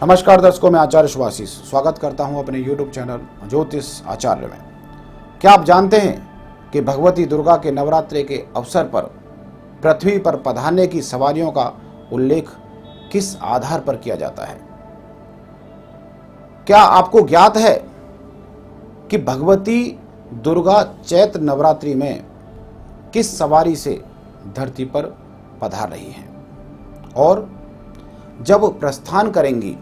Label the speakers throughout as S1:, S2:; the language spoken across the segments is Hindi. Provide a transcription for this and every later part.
S1: नमस्कार दर्शकों, मैं आचार्य शुभाशीष स्वागत करता हूं अपने YouTube चैनल ज्योतिष आचार्य में। क्या आप जानते हैं कि भगवती दुर्गा के नवरात्रि के अवसर पर पृथ्वी पर पधारने की सवारियों का उल्लेख किस आधार पर किया जाता है? क्या आपको ज्ञात है कि भगवती दुर्गा चैत्र नवरात्रि में किस सवारी से धरती पर पधार रही हैं और जब प्रस्थान करेंगी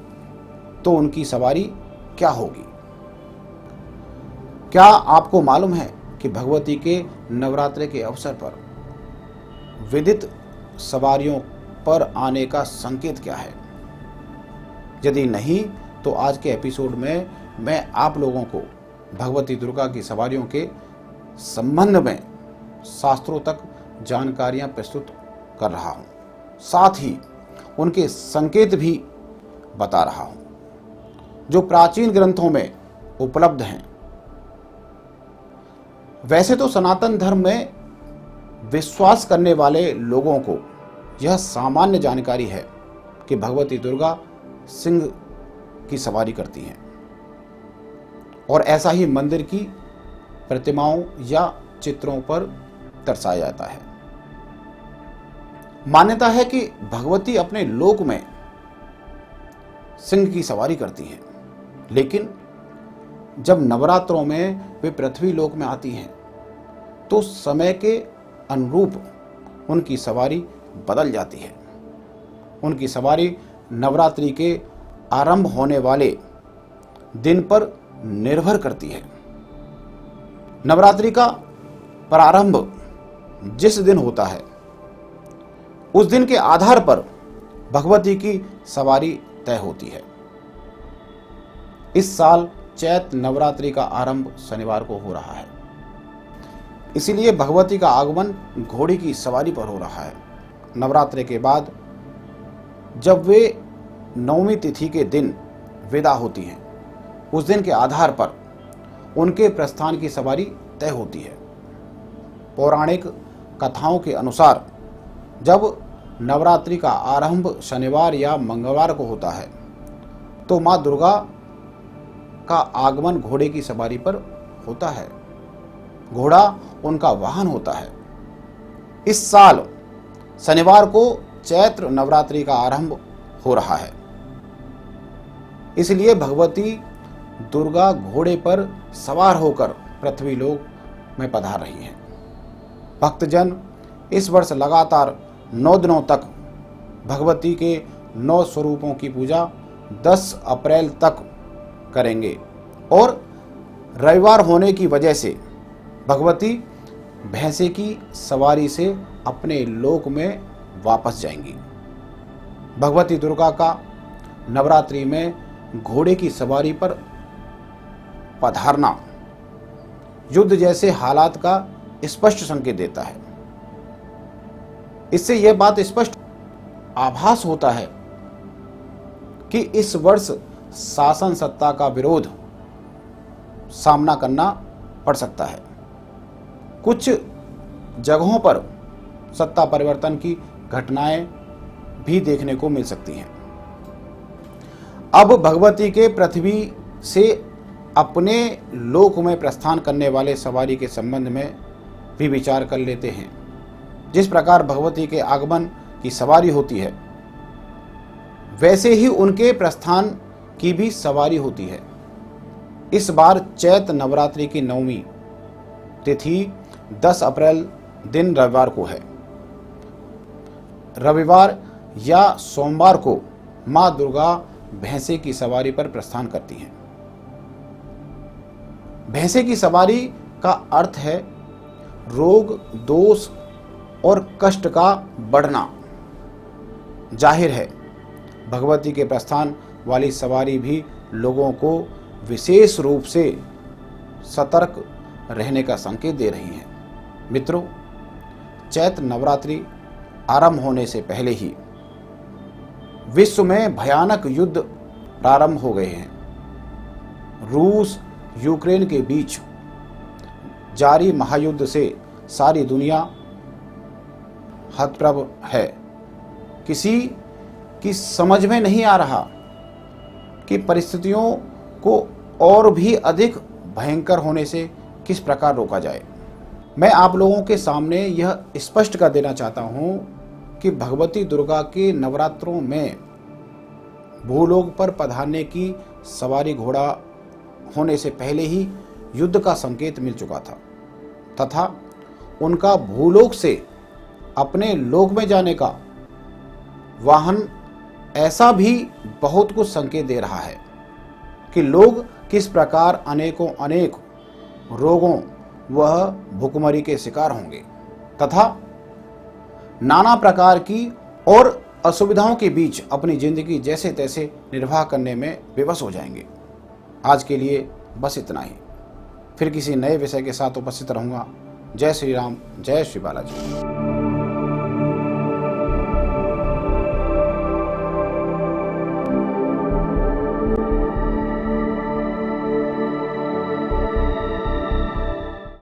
S1: तो उनकी सवारी क्या होगी? क्या आपको मालूम है कि भगवती के नवरात्रि के अवसर पर विदित सवारियों पर आने का संकेत क्या है? यदि नहीं तो आज के एपिसोड में मैं आप लोगों को भगवती दुर्गा की सवारियों के संबंध में शास्त्रों तक जानकारियां प्रस्तुत कर रहा हूं, साथ ही उनके संकेत भी बता रहा हूं जो प्राचीन ग्रंथों में उपलब्ध हैं। वैसे तो सनातन धर्म में विश्वास करने वाले लोगों को यह सामान्य जानकारी है कि भगवती दुर्गा सिंह की सवारी करती हैं और ऐसा ही मंदिर की प्रतिमाओं या चित्रों पर दर्शाया जाता है। मान्यता है कि भगवती अपने लोक में सिंह की सवारी करती हैं, लेकिन जब नवरात्रों में वे पृथ्वी लोक में आती हैं तो समय के अनुरूप उनकी सवारी बदल जाती है। उनकी सवारी नवरात्रि के आरंभ होने वाले दिन पर निर्भर करती है। नवरात्रि का प्रारंभ जिस दिन होता है उस दिन के आधार पर भगवती की सवारी तय होती है। इस साल चैत्र नवरात्रि का आरंभ शनिवार को हो रहा है, इसीलिए भगवती का आगमन घोड़ी की सवारी पर हो रहा है। नवरात्रि के बाद जब वे नवमी तिथि के दिन विदा होती हैं, उस दिन के आधार पर उनके प्रस्थान की सवारी तय होती है। पौराणिक कथाओं के अनुसार जब नवरात्रि का आरंभ शनिवार या मंगलवार को होता है तो मां दुर्गा का आगमन घोड़े की सवारी पर होता है। घोड़ा उनका वाहन होता है। इस साल शनिवार को चैत्र नवरात्रि का आरंभ हो रहा है, इसलिए भगवती दुर्गा घोड़े पर सवार होकर पृथ्वी लोक में पधार रही हैं। भक्तजन इस वर्ष लगातार 9 दिनों तक भगवती के 9 स्वरूपों की पूजा 10 अप्रैल तक करेंगे और रविवार होने की वजह से भगवती भैंसे की सवारी से अपने लोक में वापस जाएंगी। भगवती दुर्गा का नवरात्रि में घोड़े की सवारी पर पधारना युद्ध जैसे हालात का स्पष्ट संकेत देता है। इससे यह बात स्पष्ट आभास होता है कि इस वर्ष शासन सत्ता का विरोध सामना करना पड़ सकता है। कुछ जगहों पर सत्ता परिवर्तन की घटनाएं भी देखने को मिल सकती हैं। अब भगवती के पृथ्वी से अपने लोक में प्रस्थान करने वाले सवारी के संबंध में भी विचार कर लेते हैं। जिस प्रकार भगवती के आगमन की सवारी होती है, वैसे ही उनके प्रस्थान की भी सवारी होती है। इस बार चैत्र नवरात्रि की नवमी तिथि 10 अप्रैल दिन रविवार को है। रविवार या सोमवार को मां दुर्गा भैंसे की सवारी पर प्रस्थान करती हैं। भैंसे की सवारी का अर्थ है रोग, दोष और कष्ट का बढ़ना। जाहिर है भगवती के प्रस्थान वाली सवारी भी लोगों को विशेष रूप से सतर्क रहने का संकेत दे रही हैं। मित्रों, चैत्र नवरात्रि आरंभ होने से पहले ही विश्व में भयानक युद्ध प्रारंभ हो गए हैं। रूस यूक्रेन के बीच जारी महायुद्ध से सारी दुनिया हतप्रभ है। किसी की समझ में नहीं आ रहा कि परिस्थितियों को और भी अधिक भयंकर होने से किस प्रकार रोका जाए। मैं आप लोगों के सामने यह स्पष्ट कर देना चाहता हूं कि भगवती दुर्गा के नवरात्रों में भूलोक पर पधारने की सवारी घोड़ा होने से पहले ही युद्ध का संकेत मिल चुका था तथा उनका भूलोक से अपने लोक में जाने का वाहन ऐसा भी बहुत कुछ संकेत दे रहा है कि लोग किस प्रकार अनेक रोगों वह भुखमरी के शिकार होंगे तथा नाना प्रकार की और असुविधाओं के बीच अपनी जिंदगी जैसे तैसे निर्वाह करने में विवश हो जाएंगे। आज के लिए बस इतना ही। फिर किसी नए विषय के साथ उपस्थित रहूंगा। जय श्री राम, जय श्री बालाजी।